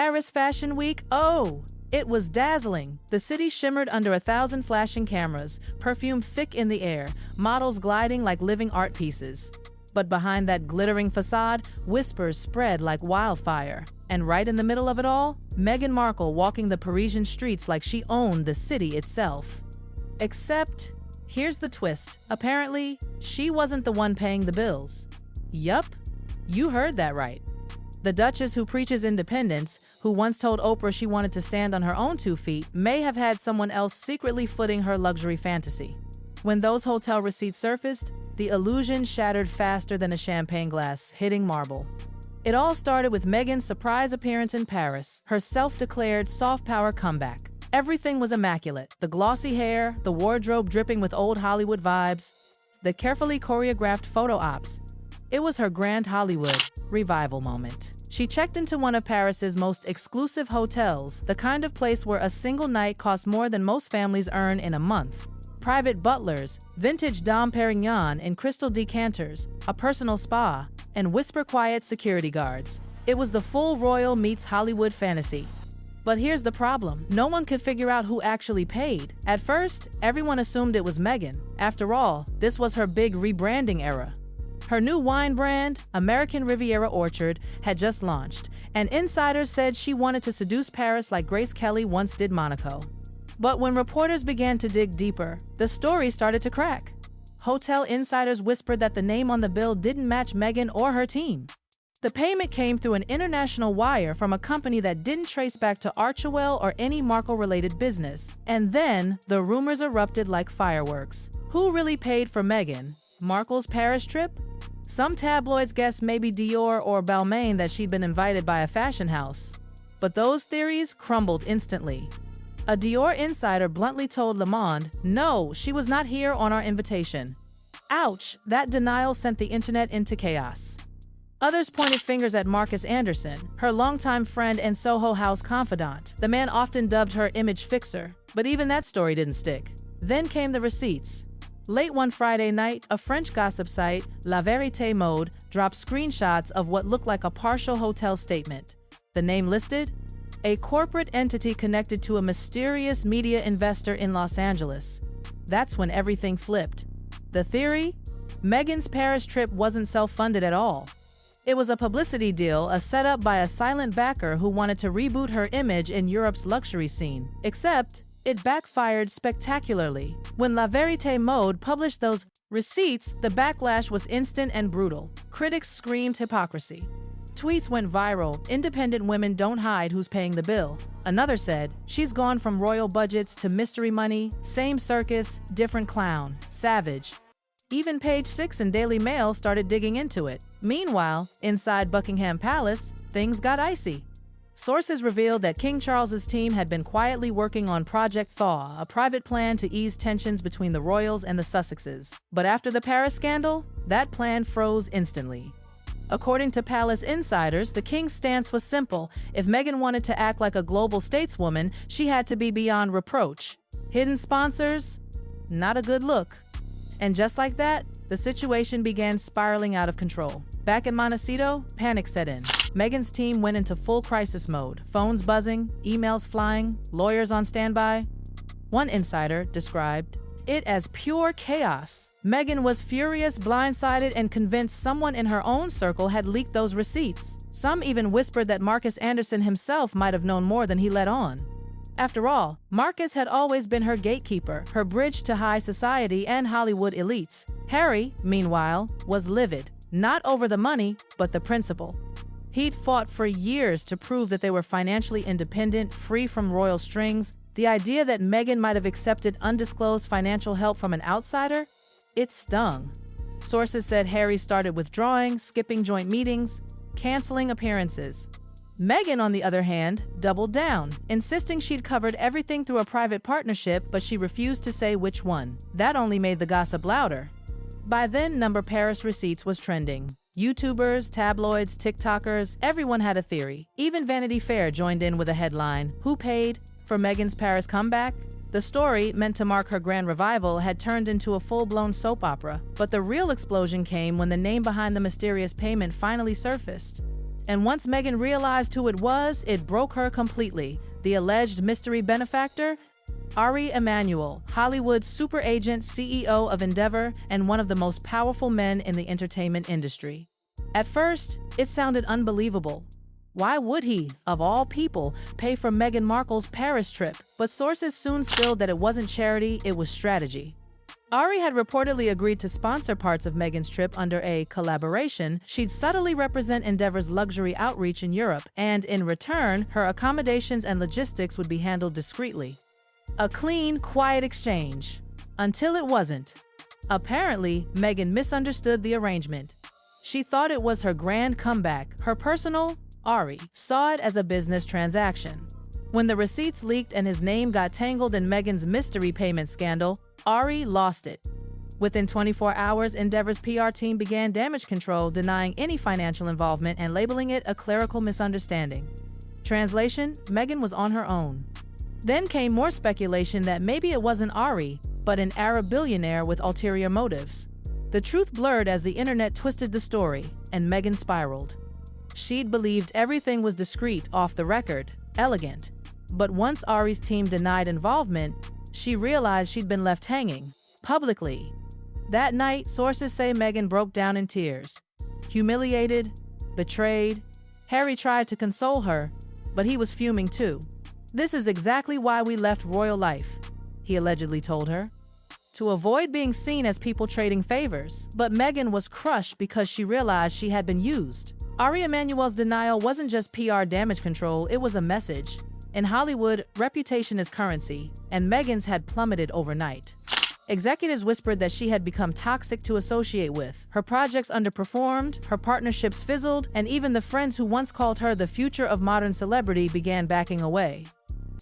Paris Fashion Week, oh! It was dazzling. The city shimmered under 1,000 flashing cameras, perfume thick in the air, models gliding like living art pieces. But behind that glittering facade, whispers spread like wildfire. And right in the middle of it all, Meghan Markle walking the Parisian streets like she owned the city itself. Except, here's the twist. Apparently, she wasn't the one paying the bills. Yup, you heard that right. The Duchess who preaches independence, who once told Oprah she wanted to stand on her own 2 feet, may have had someone else secretly footing her luxury fantasy. When those hotel receipts surfaced, the illusion shattered faster than a champagne glass hitting marble. It all started with Meghan's surprise appearance in Paris, her self-declared soft power comeback. Everything was immaculate. The glossy hair, the wardrobe dripping with old Hollywood vibes, the carefully choreographed photo ops. It was her grand Hollywood revival moment. She checked into one of Paris's most exclusive hotels, the kind of place where a single night costs more than most families earn in a month. Private butlers, vintage Dom Perignon in crystal decanters, a personal spa, and whisper-quiet security guards. It was the full royal meets Hollywood fantasy. But here's the problem. No one could figure out who actually paid. At first, everyone assumed it was Meghan. After all, this was her big rebranding era. Her new wine brand, American Riviera Orchard, had just launched, and insiders said she wanted to seduce Paris like Grace Kelly once did Monaco. But when reporters began to dig deeper, the story started to crack. Hotel insiders whispered that the name on the bill didn't match Meghan or her team. The payment came through an international wire from a company that didn't trace back to Archewell or any Markle-related business. And then, the rumors erupted like fireworks. Who really paid for Meghan? Markle's Paris trip? Some tabloids guessed maybe Dior or Balmain that she'd been invited by a fashion house. But those theories crumbled instantly. A Dior insider bluntly told Le Monde, "No, she was not here on our invitation." Ouch, that denial sent the internet into chaos. Others pointed fingers at Marcus Anderson, her longtime friend and Soho House confidant. The man often dubbed her image fixer, but even that story didn't stick. Then came the receipts. Late one Friday night, a French gossip site, La Vérité Mode, dropped screenshots of what looked like a partial hotel statement. The name listed? A corporate entity connected to a mysterious media investor in Los Angeles. That's when everything flipped. The theory? Meghan's Paris trip wasn't self-funded at all. It was a publicity deal, a setup by a silent backer who wanted to reboot her image in Europe's luxury scene. Except, it backfired spectacularly. When La Vérité Mode published those receipts, the backlash was instant and brutal. Critics screamed hypocrisy. Tweets went viral, "Independent women don't hide who's paying the bill." Another said, "She's gone from royal budgets to mystery money, same circus, different clown, savage." Even Page 6 and Daily Mail started digging into it. Meanwhile, inside Buckingham Palace, things got icy. Sources revealed that King Charles's team had been quietly working on Project Thaw, a private plan to ease tensions between the royals and the Sussexes. But after the Paris scandal, that plan froze instantly. According to palace insiders, the king's stance was simple. If Meghan wanted to act like a global stateswoman, she had to be beyond reproach. Hidden sponsors? Not a good look. And just like that, the situation began spiraling out of control. Back in Montecito, panic set in. Meghan's team went into full crisis mode, phones buzzing, emails flying, lawyers on standby. One insider described it as pure chaos. Meghan was furious, blindsided, and convinced someone in her own circle had leaked those receipts. Some even whispered that Marcus Anderson himself might have known more than he let on. After all, Marcus had always been her gatekeeper, her bridge to high society and Hollywood elites. Harry, meanwhile, was livid, not over the money, but the principle. He'd fought for years to prove that they were financially independent, free from royal strings. The idea that Meghan might have accepted undisclosed financial help from an outsider? It stung. Sources said Harry started withdrawing, skipping joint meetings, canceling appearances. Meghan, on the other hand, doubled down, insisting she'd covered everything through a private partnership, but she refused to say which one. That only made the gossip louder. By then, Paris receipts was trending. YouTubers, tabloids, TikTokers, everyone had a theory. Even Vanity Fair joined in with a headline, "Who paid for Meghan's Paris comeback?" The story, meant to mark her grand revival, had turned into a full-blown soap opera. But the real explosion came when the name behind the mysterious payment finally surfaced. And once Meghan realized who it was, it broke her completely. The alleged mystery benefactor? Ari Emanuel, Hollywood's super agent, CEO of Endeavor, and one of the most powerful men in the entertainment industry. At first, it sounded unbelievable. Why would he, of all people, pay for Meghan Markle's Paris trip? But sources soon spilled that it wasn't charity, it was strategy. Ari had reportedly agreed to sponsor parts of Meghan's trip under a collaboration. She'd subtly represent Endeavor's luxury outreach in Europe, and in return, her accommodations and logistics would be handled discreetly. A clean, quiet exchange. Until it wasn't. Apparently, Meghan misunderstood the arrangement. She thought it was her grand comeback. Her personal, Ari, saw it as a business transaction. When the receipts leaked and his name got tangled in Meghan's mystery payment scandal, Ari lost it. Within 24 hours, Endeavor's PR team began damage control, denying any financial involvement and labeling it a clerical misunderstanding. Translation: Meghan was on her own. Then came more speculation that maybe it wasn't Ari, but an Arab billionaire with ulterior motives. The truth blurred as the internet twisted the story, and Meghan spiraled. She'd believed everything was discreet, off the record, elegant. But once Ari's team denied involvement, she realized she'd been left hanging, publicly. That night, sources say Meghan broke down in tears. Humiliated, betrayed. Harry tried to console her, but he was fuming too. "This is exactly why we left royal life," he allegedly told her. To avoid being seen as people trading favors. But Meghan was crushed because she realized she had been used. Ari Emanuel's denial wasn't just PR damage control, it was a message. In Hollywood, reputation is currency, and Meghan's had plummeted overnight. Executives whispered that she had become toxic to associate with. Her projects underperformed, her partnerships fizzled, and even the friends who once called her the future of modern celebrity began backing away.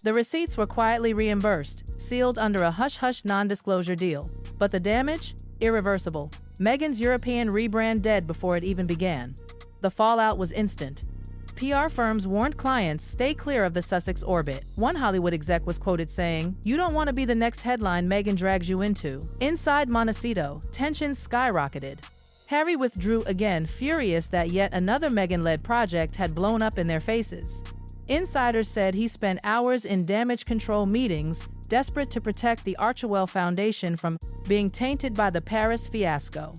The receipts were quietly reimbursed, sealed under a hush-hush non-disclosure deal. But the damage? Irreversible. Meghan's European rebrand dead before it even began. The fallout was instant. PR firms warned clients, stay clear of the Sussex orbit. One Hollywood exec was quoted saying, "You don't want to be the next headline Meghan drags you into." Inside Montecito, tensions skyrocketed. Harry withdrew again, furious that yet another Meghan-led project had blown up in their faces. Insiders said he spent hours in damage control meetings, desperate to protect the Archewell Foundation from being tainted by the Paris fiasco.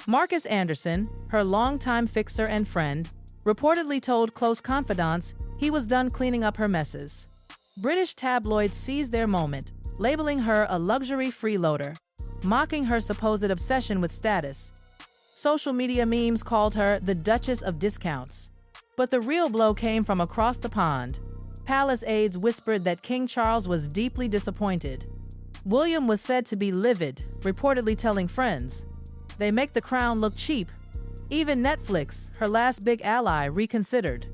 Marcus Anderson, her longtime fixer and friend, reportedly told close confidants he was done cleaning up her messes. British tabloids seized their moment, labeling her a luxury freeloader, mocking her supposed obsession with status. Social media memes called her the Duchess of Discounts. But the real blow came from across the pond. Palace aides whispered that King Charles was deeply disappointed. William was said to be livid, reportedly telling friends, "They make the crown look cheap." Even Netflix, her last big ally, reconsidered.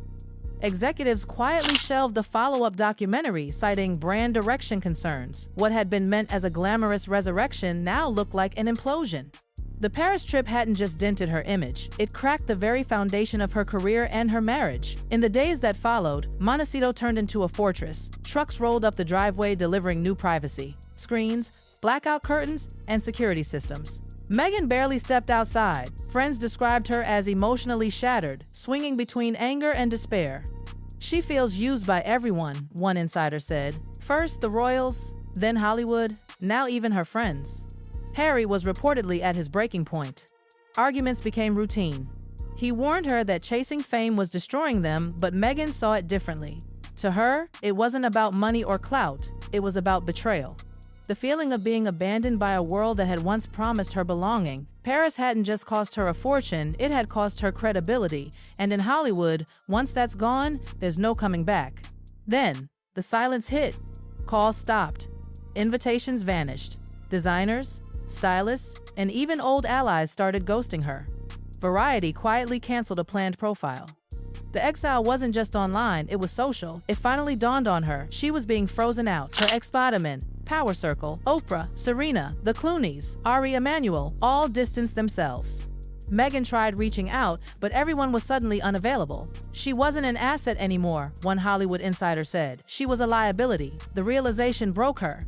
Executives quietly shelved a follow-up documentary, citing brand direction concerns. What had been meant as a glamorous resurrection now looked like an implosion. The Paris trip hadn't just dented her image, it cracked the very foundation of her career and her marriage. In the days that followed, Montecito turned into a fortress. Trucks rolled up the driveway delivering new privacy, screens, blackout curtains, and security systems. Meghan barely stepped outside. Friends described her as emotionally shattered, swinging between anger and despair. "She feels used by everyone," one insider said. "First the royals, then Hollywood, now even her friends." Harry was reportedly at his breaking point. Arguments became routine. He warned her that chasing fame was destroying them, but Meghan saw it differently. To her, it wasn't about money or clout, it was about betrayal. The feeling of being abandoned by a world that had once promised her belonging. Paris hadn't just cost her a fortune, it had cost her credibility. And in Hollywood, once that's gone, there's no coming back. Then, the silence hit. Calls stopped. Invitations vanished. Designers, stylists, and even old allies started ghosting her. Variety quietly canceled a planned profile. The exile wasn't just online, it was social. It finally dawned on her she was being frozen out. Her ex-Spiderman, Power Circle, Oprah, Serena, the Clooneys, Ari Emanuel, all distanced themselves. Meghan tried reaching out, but everyone was suddenly unavailable. She wasn't an asset anymore, one Hollywood insider said. She was a liability. The realization broke her.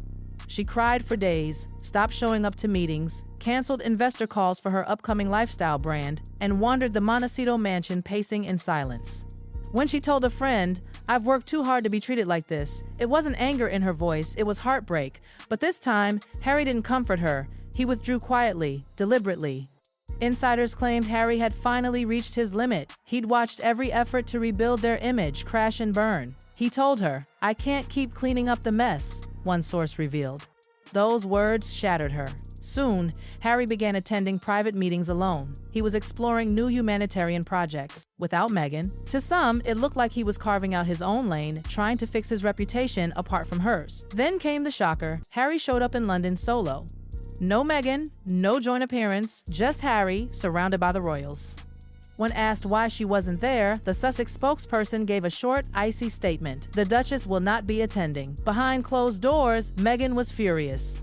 She cried for days, stopped showing up to meetings, canceled investor calls for her upcoming lifestyle brand, and wandered the Montecito mansion pacing in silence. When she told a friend, "I've worked too hard to be treated like this," it wasn't anger in her voice, it was heartbreak. But this time, Harry didn't comfort her. He withdrew quietly, deliberately. Insiders claimed Harry had finally reached his limit. He'd watched every effort to rebuild their image crash and burn. He told her, "I can't keep cleaning up the mess," one source revealed. Those words shattered her. Soon, Harry began attending private meetings alone. He was exploring new humanitarian projects, without Meghan. To some, it looked like he was carving out his own lane, trying to fix his reputation apart from hers. Then came the shocker. Harry showed up in London solo. No Meghan, no joint appearance, just Harry, surrounded by the royals. When asked why she wasn't there, the Sussex spokesperson gave a short, icy statement. The Duchess will not be attending. Behind closed doors, Meghan was furious.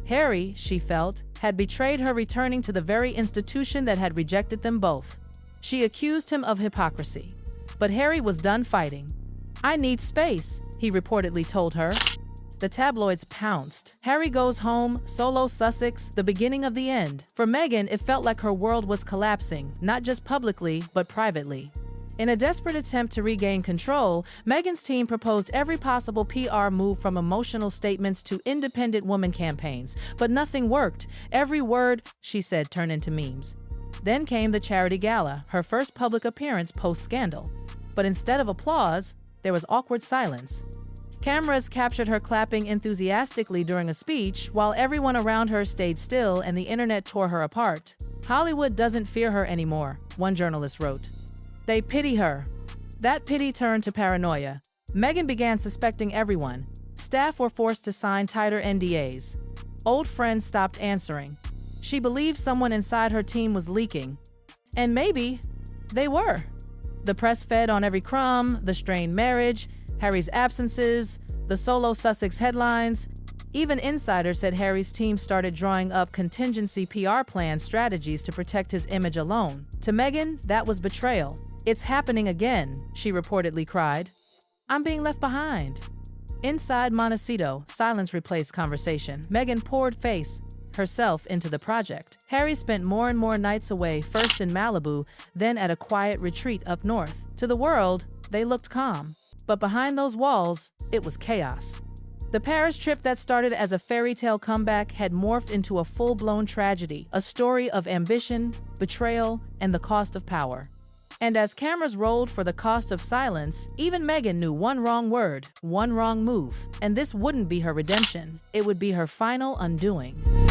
Harry, she felt, had betrayed her, returning to the very institution that had rejected them both. She accused him of hypocrisy. But Harry was done fighting. "I need space," he reportedly told her. The tabloids pounced. Harry goes home, solo Sussex, the beginning of the end. For Meghan, it felt like her world was collapsing, not just publicly, but privately. In a desperate attempt to regain control, Meghan's team proposed every possible PR move, from emotional statements to independent woman campaigns. But nothing worked. Every word she said turned into memes. Then came the charity gala, her first public appearance post-scandal. But instead of applause, there was awkward silence. Cameras captured her clapping enthusiastically during a speech, while everyone around her stayed still and the internet tore her apart. "Hollywood doesn't fear her anymore," one journalist wrote. "They pity her." That pity turned to paranoia. Meghan began suspecting everyone. Staff were forced to sign tighter NDAs. Old friends stopped answering. She believed someone inside her team was leaking. And maybe they were. The press fed on every crumb: the strained marriage, Harry's absences, the solo Sussex headlines. Even insiders said Harry's team started drawing up contingency PR plan strategies to protect his image alone. To Meghan, that was betrayal. "It's happening again," she reportedly cried. "I'm being left behind." Inside Montecito, silence replaced conversation. Meghan poured herself into the project. Harry spent more and more nights away, first in Malibu, then at a quiet retreat up north. To the world, they looked calm. But behind those walls, it was chaos. The Paris trip that started as a fairy tale comeback had morphed into a full-blown tragedy, a story of ambition, betrayal, and the cost of power. And as cameras rolled for the cost of silence, even Meghan knew one wrong word, one wrong move, and this wouldn't be her redemption. It would be her final undoing.